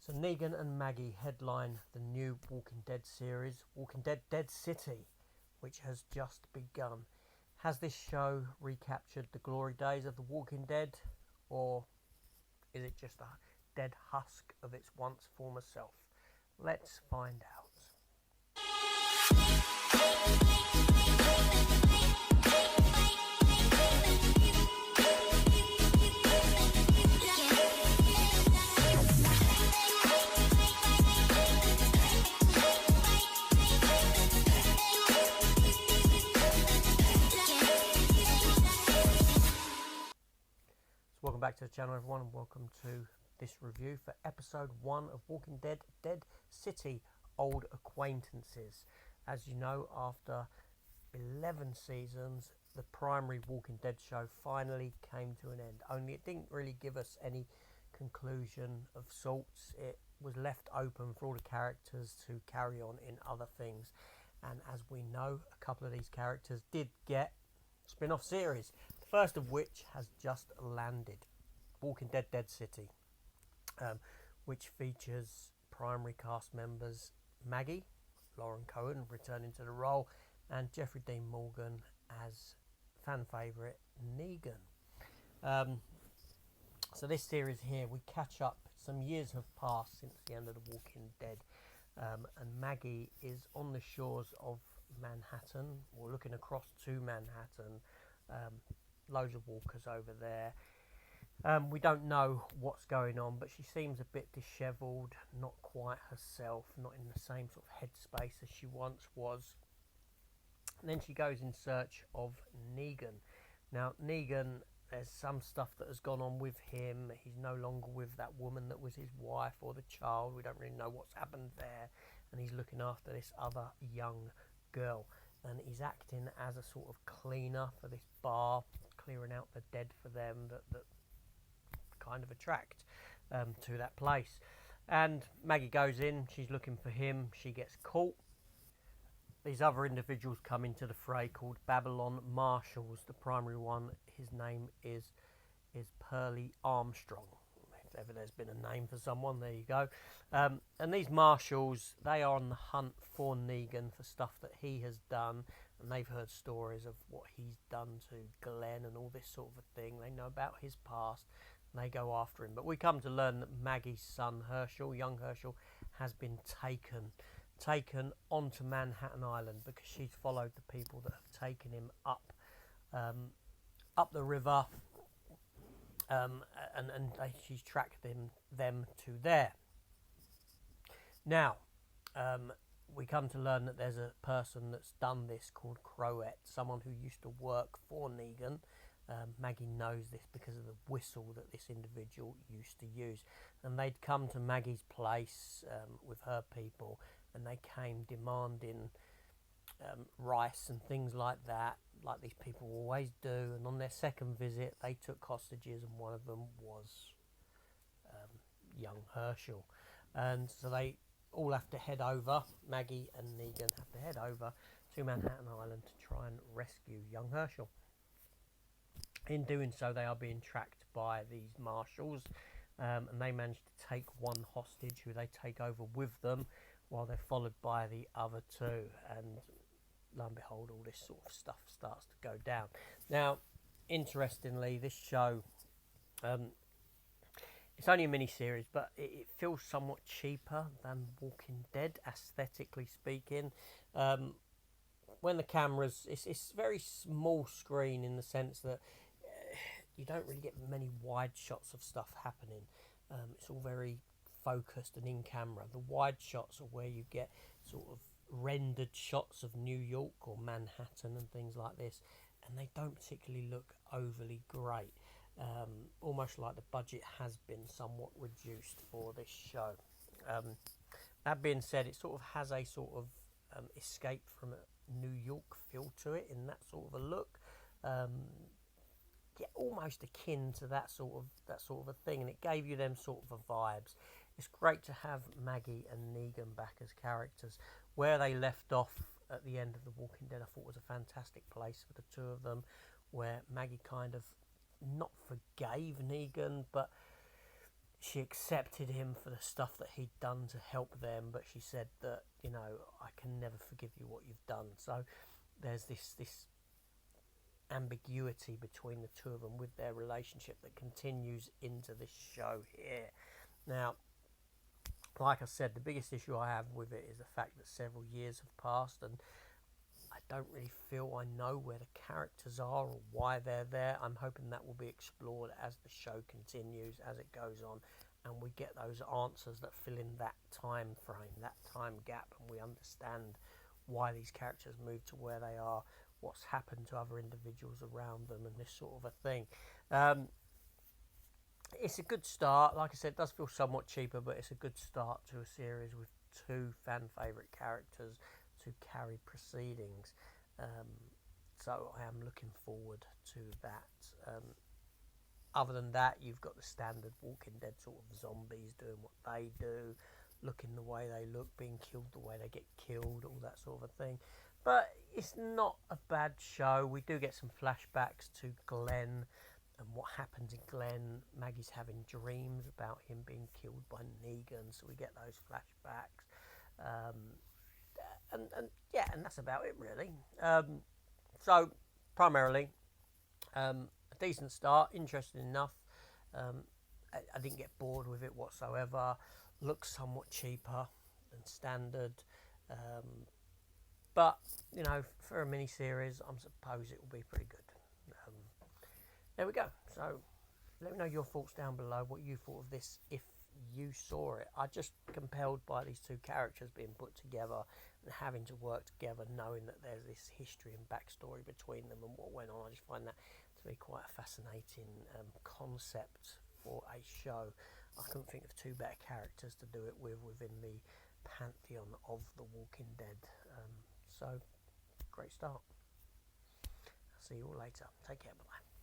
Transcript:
So Negan and Maggie headline the new Walking Dead series, Walking Dead Dead City, which has just begun. Has this show recaptured the glory days of The Walking Dead, or is it just a dead husk of its once former self? Let's find out. Welcome back to the channel, everyone, and welcome to this review for episode 1 of Walking Dead Dead City Old Acquaintances. As you know, after 11 seasons, the primary Walking Dead show finally came to an end. Only it didn't really give us any conclusion of sorts. It was left open for all the characters to carry on in other things. And as we know, a couple of these characters did get spin-off series, the first of which has just landed, Walking Dead Dead City, which features primary cast members Maggie, Lauren Cohen returning to the role, and Jeffrey Dean Morgan as fan favourite Negan. So this series here, we catch up, some years have passed since the end of The Walking Dead, and Maggie is on the shores of Manhattan, or looking across to Manhattan. Loads of walkers over there. We don't know what's going on, but she seems a bit dishevelled, not quite herself, not in the same sort of headspace as she once was. And then she goes in search of Negan. Now Negan, there's some stuff that has gone on with him. He's no longer with that woman that was his wife or the child. We don't really know what's happened there, and he's looking after this other young girl, and he's acting as a sort of cleaner for this bar, clearing out the dead for them that kind of attract to that place. And Maggie goes in, she's looking for him, she gets caught. These other individuals come into the fray called Babylon Marshals. The primary one, his name is Pearlie Armstrong. If ever there's been a name for someone, there you go. And these marshals, they are on the hunt for Negan, for stuff that he has done, and they've heard stories of what he's done to Glenn and all this sort of a thing. They know about his past, and they go after him. But we come to learn that Maggie's son Herschel, young Herschel, has been taken onto Manhattan Island because she's followed the people that have taken him up the river. And she's tracked them to there. Now, we come to learn that there's a person that's done this called Crowette, someone who used to work for Negan. Maggie knows this because of the whistle that this individual used to use. And they'd come to Maggie's place with her people, and they came demanding rice and things like that, like these people always do. And on their second visit, they took hostages, and one of them was young Herschel. And so they all have to head over, Maggie and Negan have to head over to Manhattan Island to try and rescue young Herschel. In doing so, they are being tracked by these marshals, and they manage to take one hostage who they take over with them, while they're followed by the other two. And lo and behold, all this sort of stuff starts to go down. Now, interestingly, this show, it's only a mini-series, but it feels somewhat cheaper than Walking Dead, aesthetically speaking. When the cameras, it's very small screen in the sense that you don't really get many wide shots of stuff happening. It's all very focused and in camera. The wide shots are where you get sort of rendered shots of New York or Manhattan and things like this, and they don't particularly look overly great. Almost like the budget has been somewhat reduced for this show. That being said, it sort of has a sort of escape from a New York feel to it, in that sort of a look. Yeah, almost akin to that sort of a thing, and it gave you them sort of a vibes. It's great to have Maggie and Negan back as characters. Where they left off at the end of The Walking Dead, I thought was a fantastic place for the two of them, where Maggie kind of not forgave Negan, but she accepted him for the stuff that he'd done to help them, but she said that, you know, I can never forgive you what you've done. So there's this ambiguity between the two of them with their relationship that continues into this show here. Now, like I said, the biggest issue I have with it is the fact that several years have passed and I don't really feel I know where the characters are or why they're there. I'm hoping that will be explored as the show continues, as it goes on, and we get those answers that fill in that time frame, that time gap, and we understand why these characters move to where they are, what's happened to other individuals around them, and this sort of a thing. It's a good start. Like I said, it does feel somewhat cheaper, but it's a good start to a series with two fan favourite characters to carry proceedings. So I am looking forward to that. Other than that, you've got the standard Walking Dead sort of zombies doing what they do, looking the way they look, being killed the way they get killed, all that sort of a thing. But it's not a bad show. We do get some flashbacks to Glenn and what happens in Glenn. Maggie's having dreams about him being killed by Negan, so we get those flashbacks. And that's about it really. So primarily, a decent start, interesting enough. I didn't get bored with it whatsoever. Looks somewhat cheaper than standard, but you know, for a mini series, I suppose it will be pretty good. There we go. So let me know your thoughts down below, what you thought of this if you saw it. I'm just compelled by these two characters being put together and having to work together, knowing that there's this history and backstory between them and what went on. I just find that to be quite a fascinating concept for a show. I couldn't think of two better characters to do it with within the pantheon of The Walking Dead. So, great start. I'll see you all later. Take care. Bye-bye.